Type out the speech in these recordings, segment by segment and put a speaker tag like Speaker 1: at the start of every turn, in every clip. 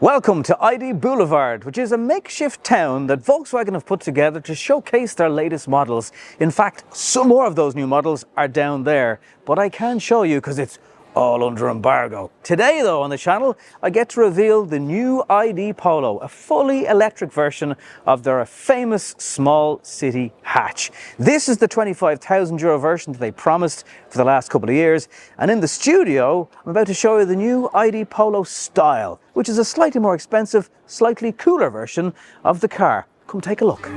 Speaker 1: Welcome to ID Boulevard, which is a makeshift town that Volkswagen have put together to showcase their latest models. In fact, some more of those new models are down there, but I can't show you because it's all under embargo. Today though on the channel, I get to reveal the new ID.Polo, a fully electric version of their famous small city hatch. This is the €25,000 version that they promised for the last couple of years, and in the studio I'm about to show you the new ID.Polo Style, which is a slightly more expensive, slightly cooler version of the car. Come take a look.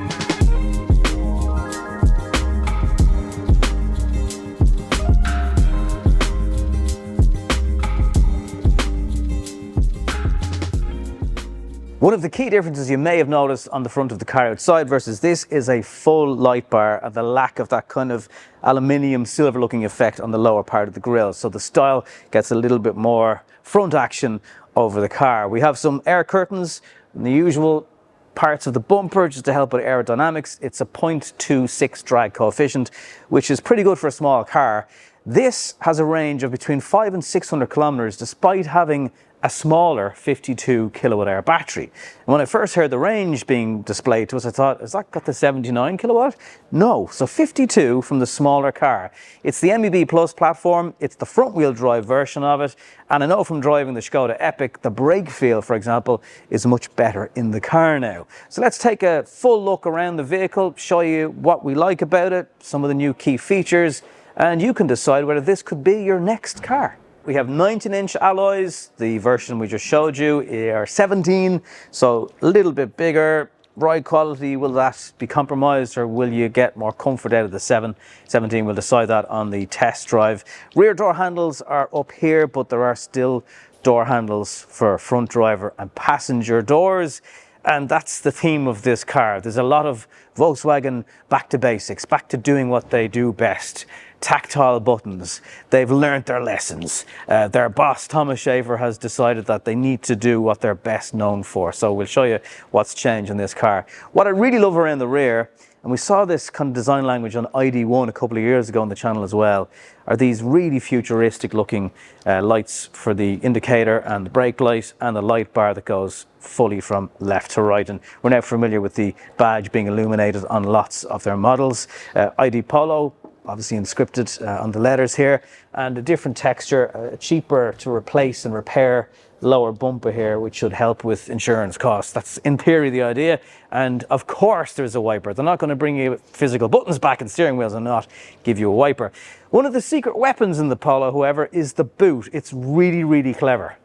Speaker 1: One of the key differences you may have noticed on the front of the car outside versus this is a full light bar and the lack of that kind of aluminium silver looking effect on the lower part of the grille. So the Style gets a little bit more front action over the car. We have some air curtains and the usual parts of the bumper just to help with aerodynamics. It's a 0.26 drag coefficient, which is pretty good for a small car. This has a range of between 500 and 600 kilometers despite having a smaller 52 kilowatt hour battery. And when I first heard the range being displayed to us, I thought, has that got the 79 kilowatt? No, so 52 from the smaller car. It's the MEB Plus platform, it's the front wheel drive version of it, and I know from driving the Skoda Epic, the brake feel, for example, is much better in the car now. So let's take a full look around the vehicle, show you what we like about it, some of the new key features, and you can decide whether this could be your next car. We have 19-inch alloys. The version we just showed you are 17, so a little bit bigger. Ride quality, will that be compromised or will you get more comfort out of the 17? We'll decide that on the test drive. Rear door handles are up here, but there are still door handles for front driver and passenger doors. And that's the theme of this car. There's a lot of Volkswagen back to basics, back to doing what they do best. Tactile buttons. They've learnt their lessons. Their boss, Thomas Schaefer, has decided that they need to do what they're best known for. So we'll show you what's changed in this car. What I really love around the rear, and we saw this kind of design language on ID.1 a couple of years ago on the channel as well, are these really futuristic looking lights for the indicator and the brake light and the light bar that goes fully from left to right. And we're now familiar with the badge being illuminated on lots of their models. ID.Polo, obviously inscripted on the letters here, and a different texture, cheaper to replace and repair lower bumper here, which should help with insurance costs. That's in theory the idea, and of course there's a wiper. They're not going to bring you physical buttons back and steering wheels and not give you a wiper. One of the secret weapons in the Polo, however, is the boot. It's really clever.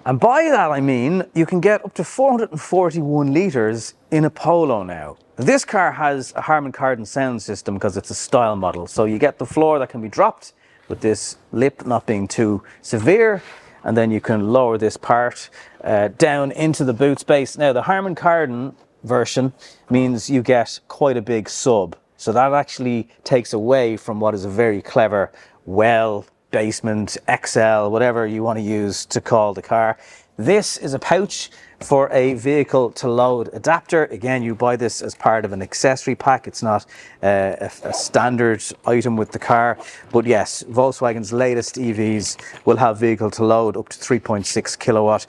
Speaker 1: And by that I mean you can get up to 441 litres in a Polo now. This car has a Harman Kardon sound system because it's a style model. So you get the floor that can be dropped with this lip not being too severe, and then you can lower this part down into the boot space. Now the Harman Kardon version means you get quite a big sub. So that actually takes away from what is a very clever well basement, XL, whatever you want to use to call the car. This is a pouch for a vehicle to load adapter. Again, you buy this as part of an accessory pack. It's not a standard item with the car. But yes, Volkswagen's latest EVs will have vehicle to load up to 3.6 kilowatt.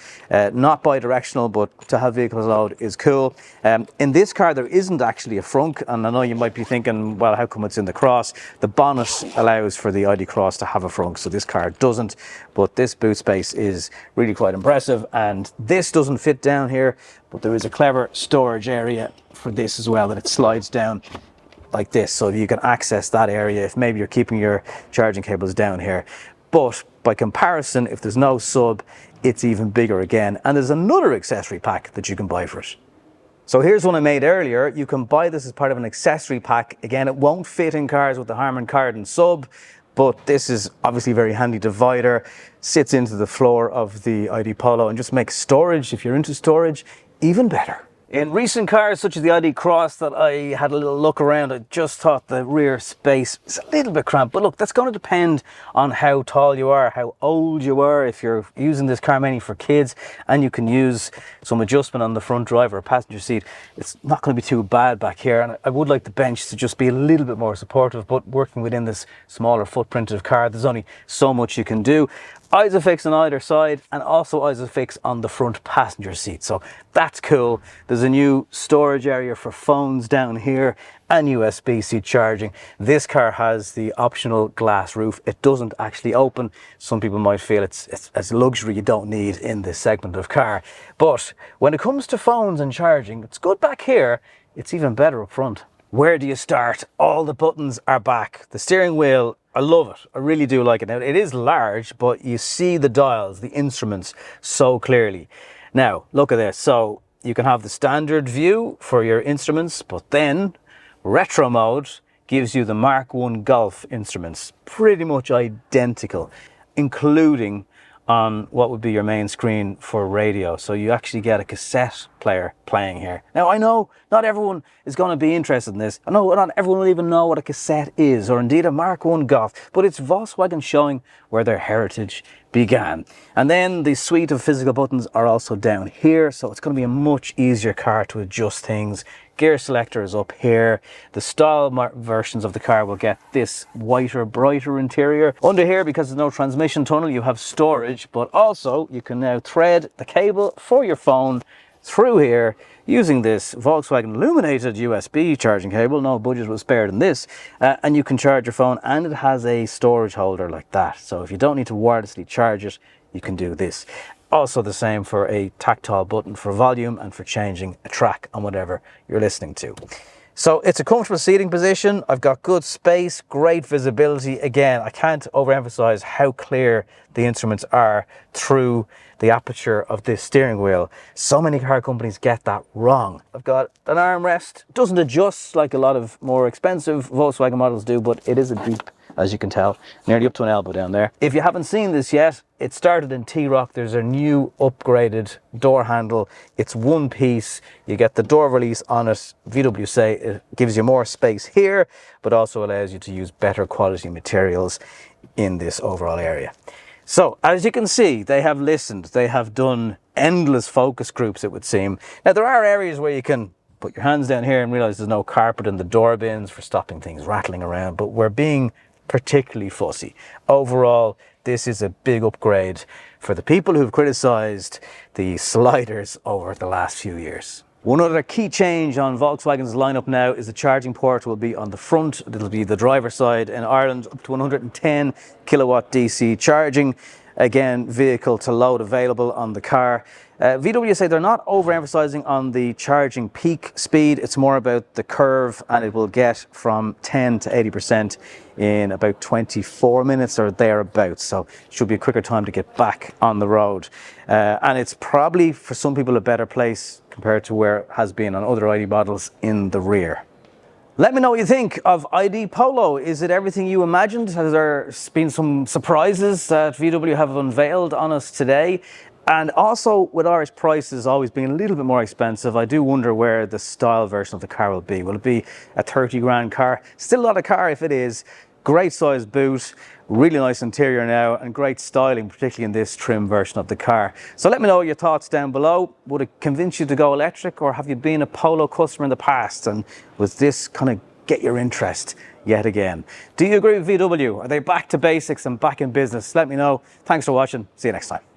Speaker 1: Not bi-directional, but to have vehicle to load is cool. In this car, there isn't actually a frunk. And I know you might be thinking, well, how come it's in the Cross? The bonnet allows for the ID Cross to have a frunk, so this car doesn't. But this boot space is really quite impressive. And this doesn't fit down here, but there is a clever storage area for this as well, that it slides down like this, so you can access that area if maybe you're keeping your charging cables down here. But by comparison, if there's no sub, it's even bigger again, and there's another accessory pack that you can buy for it. So here's one I made earlier. You can buy this as part of an accessory pack. Again, it won't fit in cars with the Harman Kardon sub, but this is obviously a very handy divider, sits into the floor of the ID.Polo and just makes storage, if you're into storage, even better. In recent cars such as the ID Cross that I had a little look around, I just thought the rear space is a little bit cramped. But look, that's going to depend on how tall you are, how old you are, if you're using this car mainly for kids, and you can use some adjustment on the front driver or passenger seat. It's not going to be too bad back here, and I would like the bench to just be a little bit more supportive, but working within this smaller footprint of car, there's only so much you can do. ISOFIX on either side, and also ISOFIX on the front passenger seat, so that's cool. There's a new storage area for phones down here and USB-C charging. This car has the optional glass roof. It doesn't actually open. Some people might feel it's a luxury you don't need in this segment of car, but when it comes to phones and charging, it's good back here. It's even better up front. Where do you start? All the buttons are back. The steering wheel, I love it. I really do like it. Now, it is large, but you see the dials, the instruments so clearly. Now, look at this. So you can have the standard view for your instruments, but then retro mode gives you the Mk1 Golf instruments, pretty much identical, including on what would be your main screen for radio. So you actually get a cassette player playing here. Now, I know not everyone is going to be interested in this. I know not everyone will even know what a cassette is, or indeed a Mk1 Golf, but it's Volkswagen showing where their heritage began. And then the suite of physical buttons are also down here, so it's going to be a much easier car to adjust things. Gear selector is up here. The style versions of the car will get this whiter, brighter interior. Under here, because there's no transmission tunnel, you have storage, but also you can now thread the cable for your phone through here using this Volkswagen illuminated USB charging cable. No budget was spared in this, and you can charge your phone, and it has a storage holder like that. So if you don't need to wirelessly charge it, you can do this. Also the same for a tactile button for volume and for changing a track on whatever you're listening to. So it's a comfortable seating position. I've got good space, great visibility. Again, I can't overemphasize how clear the instruments are through the aperture of this steering wheel. So many car companies get that wrong. I've got an armrest. It doesn't adjust like a lot of more expensive Volkswagen models do, but it is a deep, as you can tell, nearly up to an elbow down there. If you haven't seen this yet, it started in T-Rock. There's a new upgraded door handle. It's one piece. You get the door release on it. VW say it gives you more space here, but also allows you to use better quality materials in this overall area. So as you can see, they have listened. They have done endless focus groups, it would seem. Now there are areas where you can put your hands down here and realize there's no carpet in the door bins for stopping things rattling around, but we're being particularly fussy. Overall, this is a big upgrade for the people who've criticized the sliders over the last few years. One other key change on Volkswagen's lineup now is the charging port will be on the front. It'll be the driver's side in Ireland, up to 110 kilowatt DC charging. Again, vehicle to load available on the car. VW say they're not overemphasizing on the charging peak speed. It's more about the curve, and it will get from 10 to 80% in about 24 minutes or thereabouts. So it should be a quicker time to get back on the road. And it's probably for some people a better place compared to where it has been on other ID models in the rear. Let me know what you think of ID.Polo. Is it everything you imagined? Has there been some surprises that VW have unveiled on us today? And also, with Irish prices always being a little bit more expensive, I do wonder where the style version of the car will be. Will it be a 30 grand car? Still a lot of car if it is. Great size boot, really nice interior now, and great styling, particularly in this trim version of the car. So let me know your thoughts down below. Would it convince you to go electric, or have you been a Polo customer in the past, and was this kind of get your interest yet again? Do you agree with VW? Are they back to basics and back in business? Let me know. Thanks for watching. See you next time.